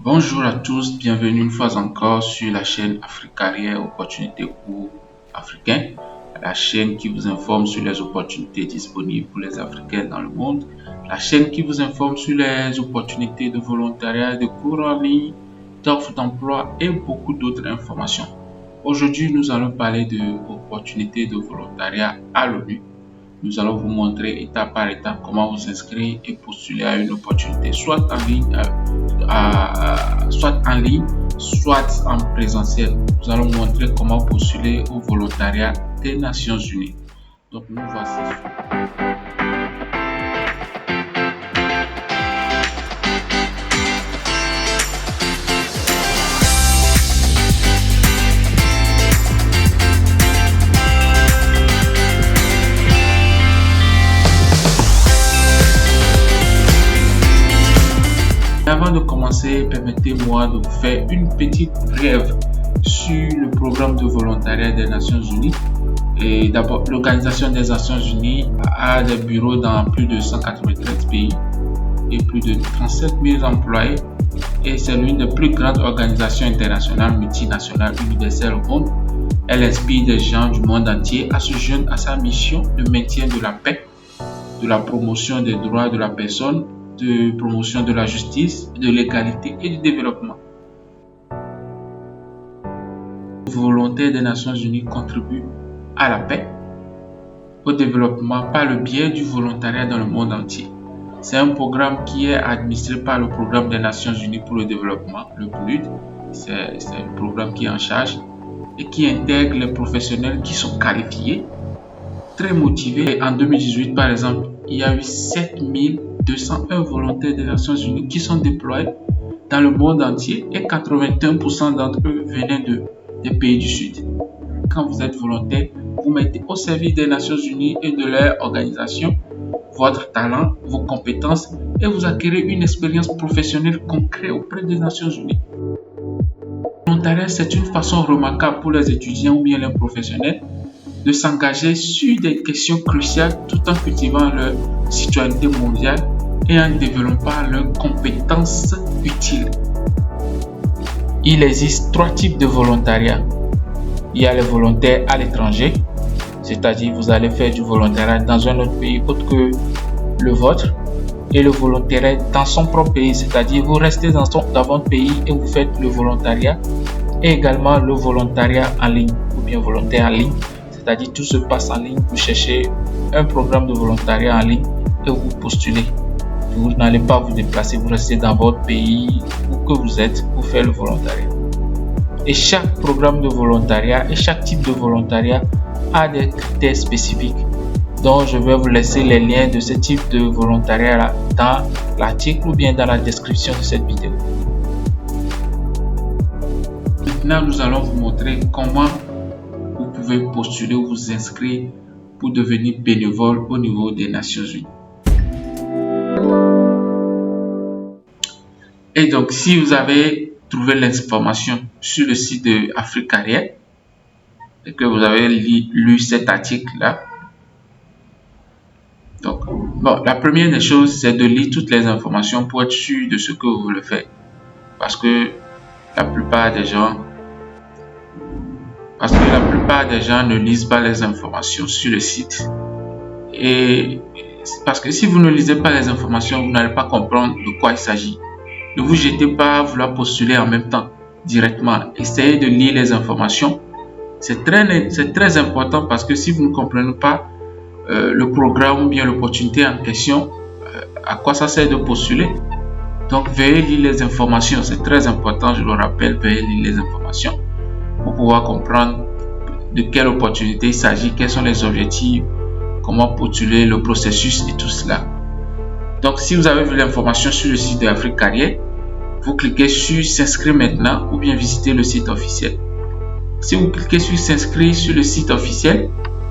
Bonjour à tous, bienvenue une fois encore sur la chaîne Afrique Carrière Opportunités pour Africains, la chaîne qui vous informe sur les opportunités disponibles pour les Africains dans le monde, la chaîne qui vous informe sur les opportunités de volontariat, de cours en ligne, d'offres d'emploi et beaucoup d'autres informations. Aujourd'hui, nous allons parler de opportunités de volontariat à l'ONU. Nous allons vous montrer étape par étape comment vous inscrire et postuler à une opportunité, soit en ligne, soit en présentiel. Nous allons montrer comment postuler au volontariat des Nations Unies. Donc, nous voici. Avant de commencer, permettez-moi de vous faire une petite brève sur le programme de volontariat des Nations Unies. Et d'abord, l'Organisation des Nations Unies a des bureaux dans plus de 193 pays et plus de 37 000 employés. Et c'est l'une des plus grandes organisations internationales, multinationales, universelles au monde. Elle inspire des gens du monde entier à se joindre à sa mission de maintien de la paix, de la promotion des droits de la personne, de promotion de la justice, de l'égalité et du développement. Les volontaires des Nations Unies contribuent à la paix, au développement par le biais du volontariat dans le monde entier. C'est un programme qui est administré par le Programme des Nations Unies pour le développement, le PNUD. C'est un programme qui est en charge et qui intègre les professionnels qui sont qualifiés, très motivés. Et en 2018, par exemple, il y a eu 7201 volontaires des Nations Unies qui sont déployés dans le monde entier et 81% d'entre eux venaient des pays du Sud. Quand vous êtes volontaire, vous mettez au service des Nations Unies et de leur organisation votre talent, vos compétences et vous acquérez une expérience professionnelle concrète auprès des Nations Unies. Le volontariat, c'est une façon remarquable pour les étudiants ou bien les professionnels de s'engager sur des questions cruciales tout en cultivant leur citoyenneté mondiale et en développant leurs compétences utiles. Il existe 3 types de volontariat. Il y a les volontaires à l'étranger, c'est-à-dire vous allez faire du volontariat dans un autre pays autre que le vôtre, et le volontariat dans son propre pays, c'est-à-dire vous restez dans votre pays et vous faites le volontariat, et également le volontariat en ligne ou bien volontaire en ligne. C'est-à-dire tout se passe en ligne, vous cherchez un programme de volontariat en ligne et vous postulez. Vous n'allez pas vous déplacer, vous restez dans votre pays où que vous êtes pour faire le volontariat. Et chaque programme de volontariat et chaque type de volontariat a des critères spécifiques. Donc je vais vous laisser les liens de ce type de volontariat dans l'article ou bien dans la description de cette vidéo. Maintenant, nous allons vous montrer comment vous pouvez postuler ou vous inscrire pour devenir bénévole au niveau des Nations Unies. Et donc, si vous avez trouvé l'information sur le site de Afrique Carrière et que vous avez lu cet article-là, donc, la première des choses, c'est de lire toutes les informations pour être sûr de ce que vous voulez faire. Parce que la plupart des gens ne lisent pas les informations sur le site. Et parce que si vous ne lisez pas les informations, vous n'allez pas comprendre de quoi il s'agit. Ne vous jetez pas à vouloir postuler en même temps, directement. Essayez de lire les informations. C'est très important parce que si vous ne comprenez pas le programme ou bien l'opportunité en question, à quoi ça sert de postuler? Donc, veuillez lire les informations. C'est très important, je le rappelle, veuillez lire les informations pour pouvoir comprendre de quelle opportunité il s'agit, quels sont les objectifs, comment postuler, le processus et tout cela. Donc, si vous avez vu l'information sur le site de Afrique Carrière, vous cliquez sur s'inscrire maintenant ou bien visiter le site officiel. Si vous cliquez sur s'inscrire sur le site officiel,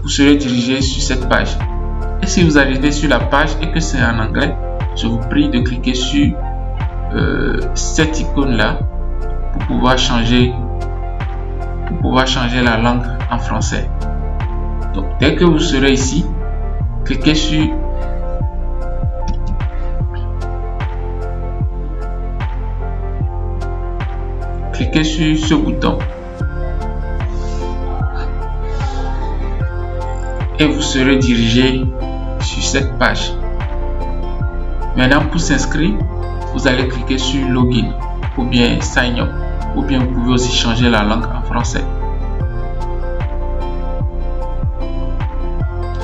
vous serez dirigé sur cette page. Et si vous arrivez sur la page et que c'est en anglais, je vous prie de cliquer sur cette icône là pour pouvoir changer la langue en français. Donc dès que vous serez ici, cliquez sur cliquez sur ce bouton et vous serez dirigé sur cette page. Maintenant, pour s'inscrire, vous allez cliquer sur Login ou bien Sign Up, ou bien vous pouvez aussi changer la langue en français.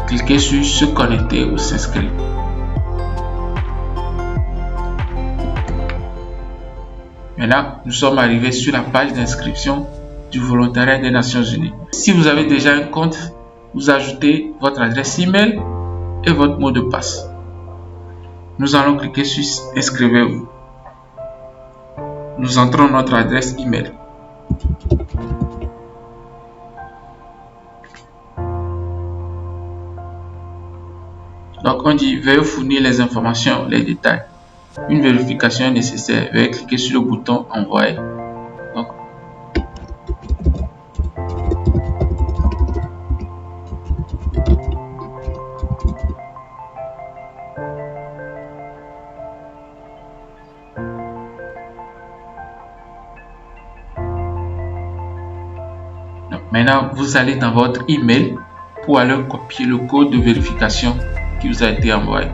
Cliquez sur Se connecter ou s'inscrire. Maintenant, nous sommes arrivés sur la page d'inscription du volontariat des Nations Unies. Si vous avez déjà un compte, vous ajoutez votre adresse email et votre mot de passe. Nous allons cliquer sur Inscrivez-vous. Nous entrons notre adresse email. Donc on dit veuillez fournir les informations, les détails. Une vérification est nécessaire. Veuillez cliquer sur le bouton envoyer. Donc, maintenant, vous allez dans votre email pour aller copier le code de vérification qui vous a été envoyé.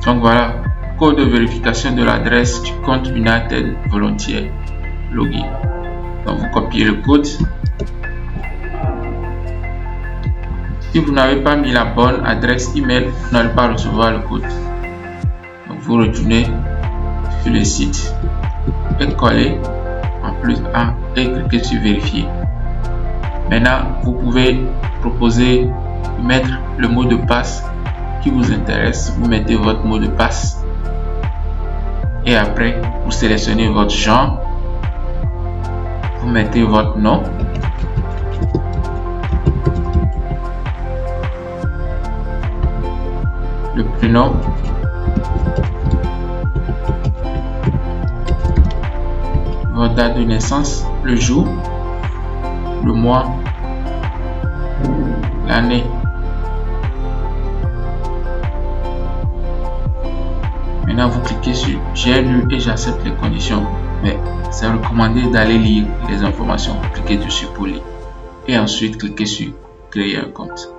Donc voilà, code de vérification de l'adresse du compte United Volunteer Login. Donc vous copiez le code. Si vous n'avez pas mis la bonne adresse email, vous n'allez pas recevoir le code. Donc vous retournez sur le site et collez en plus et cliquez sur vérifier. Maintenant, vous pouvez proposer de mettre le mot de passe qui vous intéresse. Vous mettez votre mot de passe et après vous sélectionnez votre genre, vous mettez votre nom, le prénom, votre date de naissance, le jour, le mois, l'année. Maintenant, vous cliquez sur j'ai lu et j'accepte les conditions, mais c'est recommandé d'aller lire les informations. Vous cliquez dessus pour lire et ensuite cliquez sur créer un compte.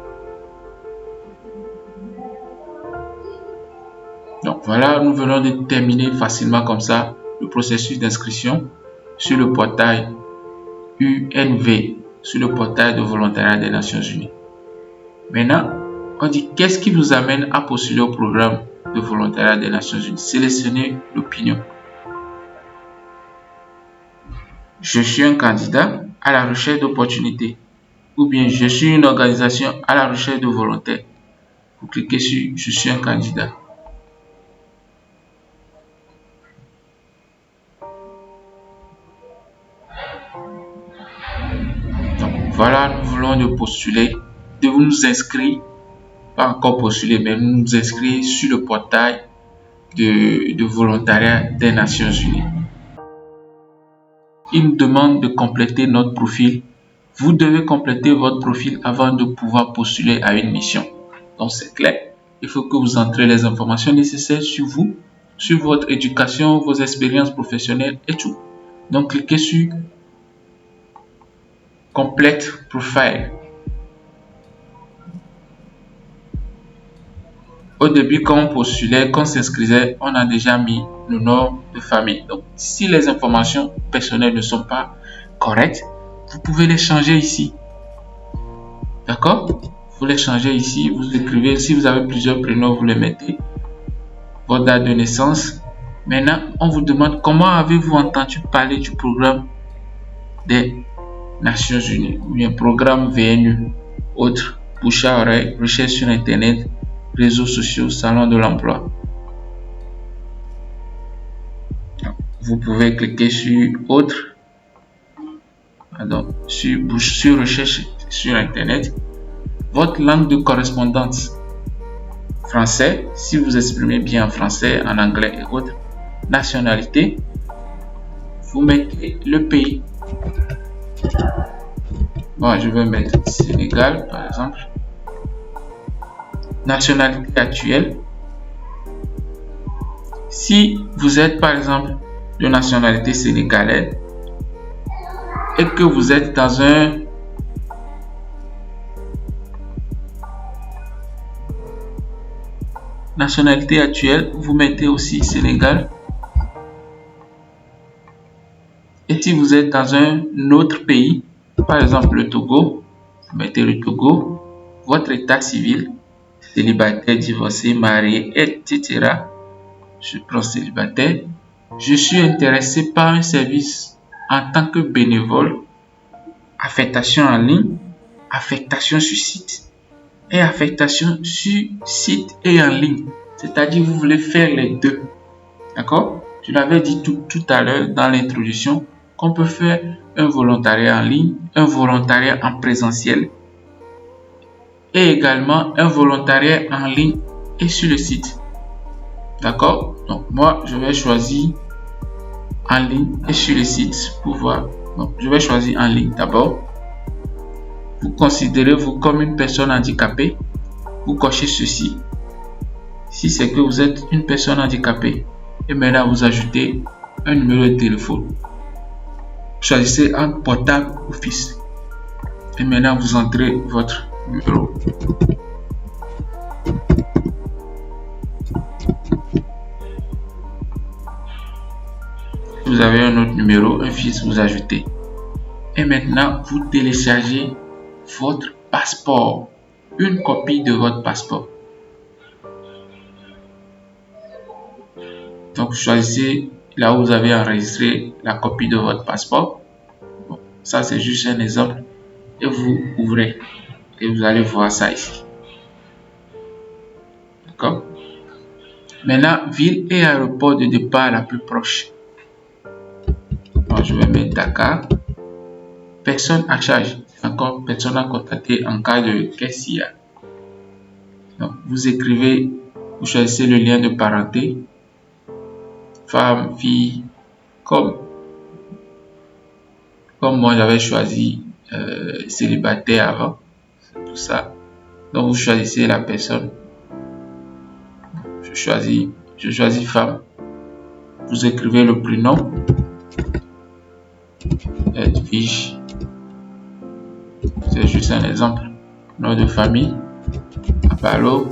Donc voilà, nous venons de terminer facilement comme ça le processus d'inscription sur le portail UNV, sur le portail de volontariat des Nations Unies. Maintenant, on dit qu'est-ce qui vous amène à postuler au programme de volontariat des Nations Unies. Sélectionnez l'opinion. Je suis un candidat à la recherche d'opportunités, ou bien je suis une organisation à la recherche de volontaires. Vous cliquez sur je suis un candidat. Donc voilà, nous voulons de postuler, de nous inscrire, pas encore postuler, mais nous inscrire sur le portail de volontariat des Nations Unies. Il nous demande de compléter notre profil. Vous devez compléter votre profil avant de pouvoir postuler à une mission. Donc c'est clair, il faut que vous entrez les informations nécessaires sur vous, sur votre éducation, vos expériences professionnelles et tout. Donc cliquez sur Complete Profile. Au début, quand on postulait, quand on s'inscrivait, on a déjà mis le nom de famille. Donc, si les informations personnelles ne sont pas correctes, vous pouvez les changer ici. D'accord? Vous les changez ici, vous écrivez. Si vous avez plusieurs prénoms, vous les mettez. Votre date de naissance. Maintenant, on vous demande comment avez-vous entendu parler du programme des Nations Unies ou bien programme VNU, autre, bouche à oreille, recherche sur Internet, réseaux sociaux, salon de l'emploi. Vous pouvez cliquer sur autre, sur recherche sur Internet. Votre langue de correspondance, français, si vous exprimez bien en français, en anglais et autres. Nationalité, vous mettez le pays. Bon, je vais mettre Sénégal par exemple. nationalité actuelle. Si vous êtes par exemple de nationalité sénégalaise et que vous êtes dans un nationalité actuelle, vous mettez aussi Sénégal. Et si vous êtes dans un autre pays, par exemple le Togo, vous mettez le Togo, votre état civil, célibataire, divorcé, marié, etc. Je prends célibataire. Je suis intéressé par un service en tant que bénévole, affectation en ligne, affectation sur site et affectation sur site et en ligne. C'est-à-dire vous voulez faire les deux. D'accord? Je l'avais dit tout à l'heure dans l'introduction qu'on peut faire un volontariat en ligne, un volontariat en présentiel et également un volontariat en ligne et sur le site. D'accord? Donc moi, je vais choisir en ligne et sur le site pour voir. Donc, je vais choisir en ligne d'abord. Vous considérez-vous comme une personne handicapée? Vous cochez ceci. Si c'est que vous êtes une personne handicapée, et maintenant vous ajoutez un numéro de téléphone. Choisissez un portable ou fixe. Et maintenant vous entrez votre numéro. Vous avez un autre numéro, un fixe, vous ajoutez. Et maintenant vous téléchargez votre passeport, une copie de votre passeport. Donc choisissez là où vous avez enregistré la copie de votre passeport. Bon, ça c'est juste un exemple. Et vous ouvrez et vous allez voir ça ici. D'accord? Maintenant, ville et aéroport de départ la plus proche. Donc, je vais mettre Dakar. Personne à charge. Encore personne à contacter en cas de qu'est-ce qu'il y a. Donc, vous écrivez, vous choisissez le lien de parenté. Femme, fille, comme moi j'avais choisi célibataire avant. C'est pour ça. Donc, vous choisissez la personne. Je choisis femme. Vous écrivez le prénom. Edwige. C'est juste un exemple. Nom de famille. Apalo.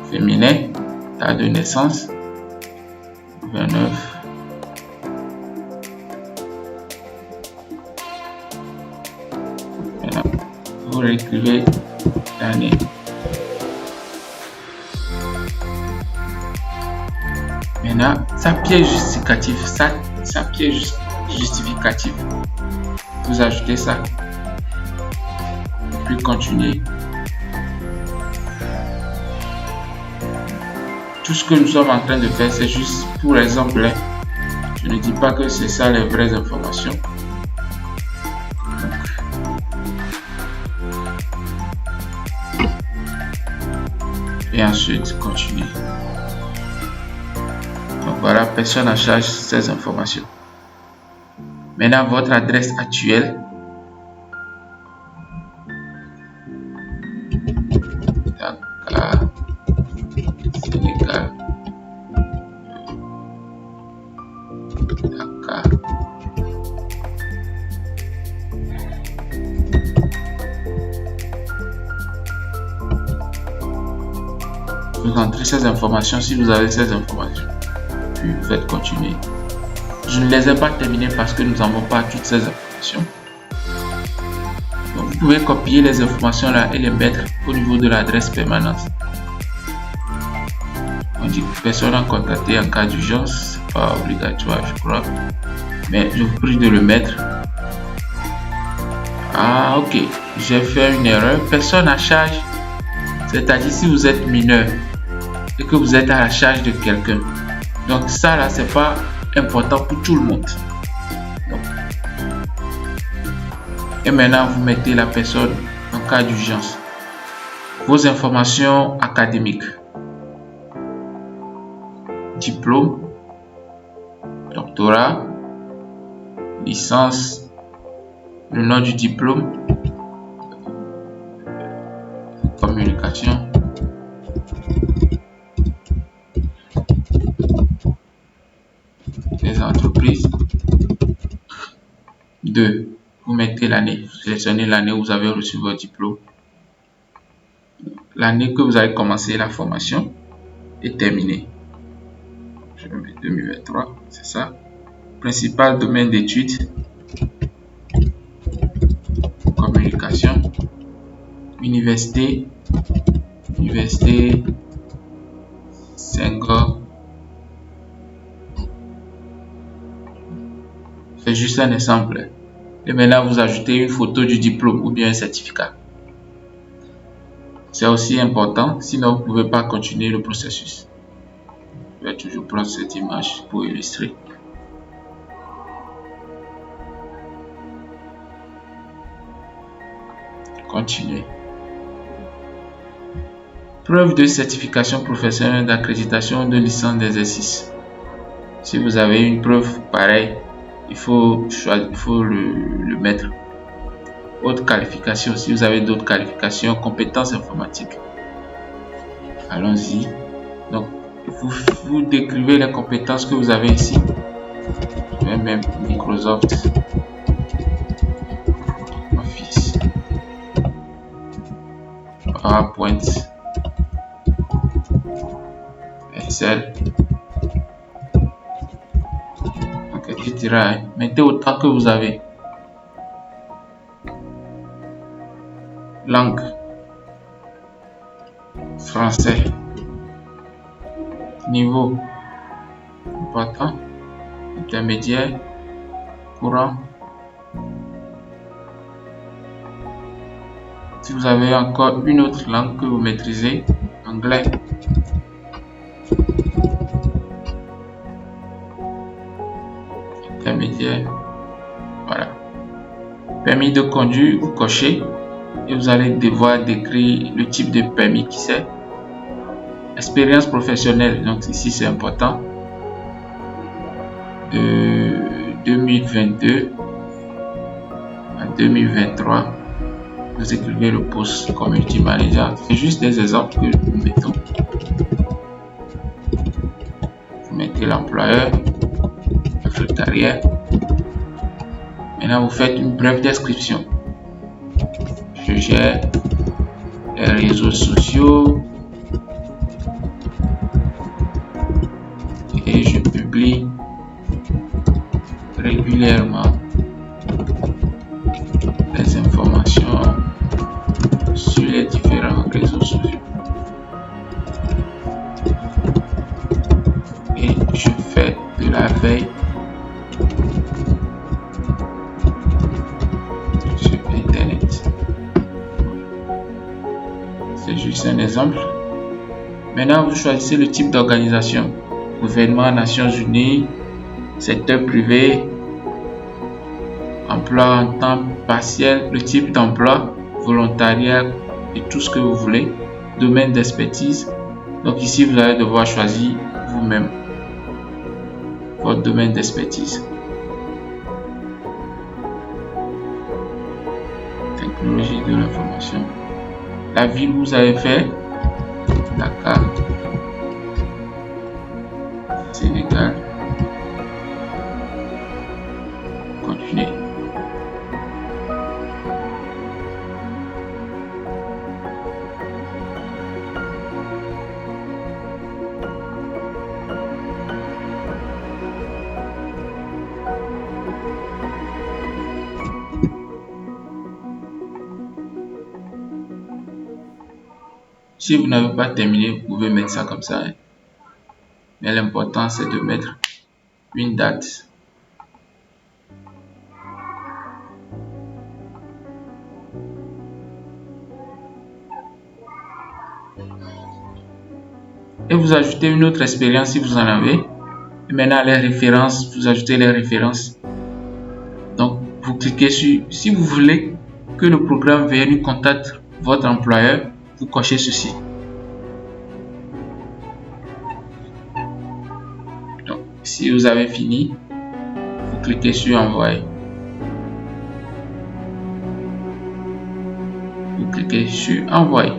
Féminin. Date de naissance. 29. Maintenant, vous réécrivez l'année. Maintenant, sa pièce justificative, sa pièce justificative. Vous ajoutez ça. Puis continuer. Tout ce que nous sommes en train de faire, c'est juste pour exemple. Je ne dis pas que c'est ça les vraies informations. Et ensuite, continuer. Donc voilà, personne à charge ces informations. Maintenant, votre adresse actuelle. Dakar, Sénégal. Dakar. Vous entrez ces informations si vous avez ces informations. Puis vous faites continuer. Je ne les ai pas terminées parce que nous n'avons pas toutes ces informations. Donc, vous pouvez copier les informations là et les mettre au niveau de l'adresse permanente. On dit que personne à contacter en cas d'urgence, c'est pas obligatoire, je crois. Mais je vous prie de le mettre. Ah, ok. J'ai fait une erreur. Personne à charge, c'est-à-dire si vous êtes mineur et que vous êtes à la charge de quelqu'un. Donc ça là, c'est pas important pour tout le monde. Donc. Et maintenant, vous mettez la personne en cas d'urgence. Vos informations académiques. Diplôme, doctorat, licence, le nom du diplôme, comme communication, des entreprises. 2. Vous mettez l'année, vous sélectionnez l'année où vous avez reçu votre diplôme, l'année que vous avez commencé la formation et terminé. Je vais mettre 2023, c'est ça. Principal domaine d'études, communication, université, Senghor. C'est juste un exemple. Et maintenant, vous ajoutez une photo du diplôme ou bien un certificat. C'est aussi important, sinon vous ne pouvez pas continuer le processus. Je vais toujours prendre cette image pour illustrer. Continuer. Preuve de certification professionnelle d'accréditation de licence d'exercice. Si vous avez une preuve pareille, il faut le mettre. Autre qualification, si vous avez d'autres qualifications, compétences informatiques. Allons-y. Donc, vous décrivez les compétences que vous avez ici. Je vais même Microsoft Office, PowerPoint, Excel, etc. Mettez autant que vous avez. Langue, français. Niveau, important, intermédiaire, courant. Si vous avez encore une autre langue que vous maîtrisez, anglais. Intermédiaire. Voilà. Permis de conduire, vous cochez et vous allez devoir décrire le type de permis qui c'est. Expérience professionnelle, donc ici c'est important. De 2022 à 2023, vous écrivez le poste Community Manager. C'est juste des exemples que nous mettons. Vous mettez l'employeur, votre carrière. Maintenant, vous faites une brève description. Je gère les réseaux sociaux et je publie régulièrement des informations sur les différents réseaux sociaux. Et je fais de la veille sur Internet. C'est juste un exemple. Maintenant, vous choisissez le type d'organisation. Gouvernement, Nations Unies, secteur privé, emploi en temps partiel, le type d'emploi, volontariat et tout ce que vous voulez. Domaine d'expertise. Donc ici, vous allez devoir choisir vous-même votre domaine d'expertise. Technologie de l'information. La ville où vous avez fait, Dakar, Sénégal. Continuez. Si vous n'avez pas terminé, vous pouvez mettre ça comme ça. Mais l'important, c'est de mettre une date. Et vous ajoutez une autre expérience si vous en avez. Et maintenant, les références, vous ajoutez les références. Donc, vous cliquez sur, si vous voulez que le programme VNU contacte votre employeur, vous cochez ceci. Donc, si vous avez fini, vous cliquez sur envoyer. Vous cliquez sur envoyer.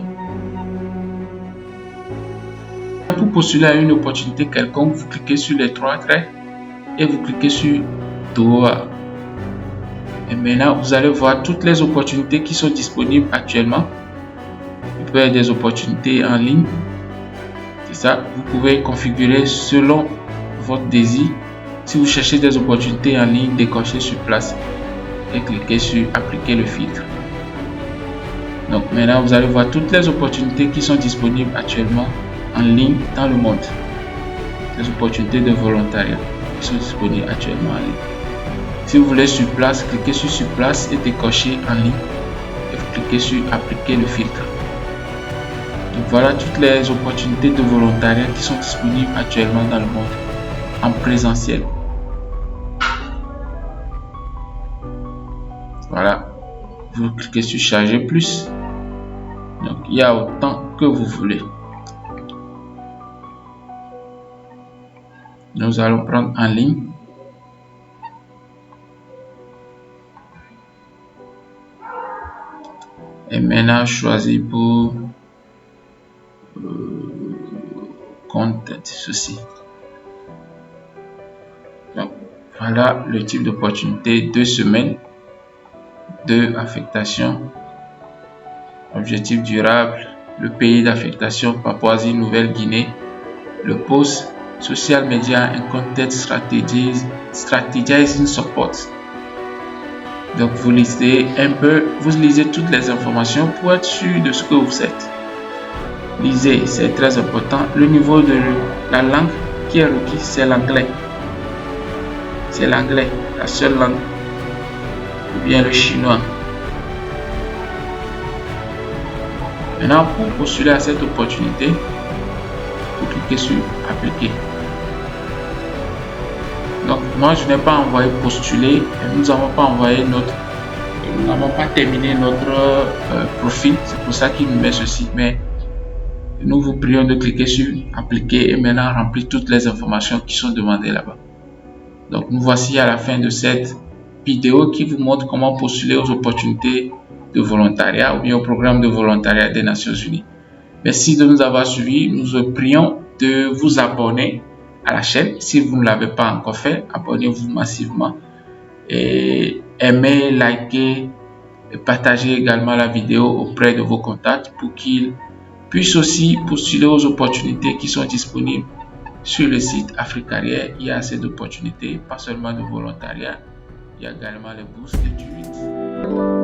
pour postuler à une opportunité quelconque, vous cliquez sur les 3 traits et vous cliquez sur DOA. Et maintenant, vous allez voir toutes les opportunités qui sont disponibles actuellement. Il peut y avoir des opportunités en ligne. C'est ça, vous pouvez configurer selon votre désir. Si vous cherchez des opportunités en ligne, décochez sur place et cliquez sur appliquer le filtre. Donc maintenant, vous allez voir toutes les opportunités qui sont disponibles actuellement en ligne dans le monde. Les opportunités de volontariat qui sont disponibles actuellement en ligne. Si vous voulez sur place, cliquez sur place et décochez en ligne et vous cliquez sur appliquer le filtre. Donc voilà toutes les opportunités de volontariat qui sont disponibles actuellement dans le monde en présentiel. Voilà, vous cliquez sur charger plus. Donc il y a autant que vous voulez. Nous allons prendre en ligne. Et maintenant, choisis pour content, ceci. Donc, voilà le type d'opportunité. 2 semaines, 2 affectations, objectif durable, le pays d'affectation Papouasie-Nouvelle-Guinée, le poste social media and content strategizing support. Donc vous lisez un peu, vous lisez toutes les informations pour être sûr de ce que vous êtes. Lisez, c'est très important. Le niveau de la langue qui est requis, c'est l'anglais. C'est l'anglais, la seule langue. Ou bien le chinois. Maintenant, pour postuler à cette opportunité, vous cliquez sur appliquer. Donc moi je n'ai pas envoyé postuler et nous n'avons pas terminé notre profil, c'est pour ça qu'il nous met ceci, mais nous vous prions de cliquer sur appliquer et maintenant remplir toutes les informations qui sont demandées là-bas. Donc nous voici à la fin de cette vidéo qui vous montre comment postuler aux opportunités de volontariat ou bien au programme de volontariat des Nations Unies. Merci de nous avoir suivis, nous vous prions de vous abonner à la chaîne. Si vous ne l'avez pas encore fait, abonnez-vous massivement et aimez, likez et partagez également la vidéo auprès de vos contacts pour qu'ils puissent aussi postuler aux opportunités qui sont disponibles sur le site Africarrière. Il y a assez d'opportunités, pas seulement de volontariat, il y a également les bourses études.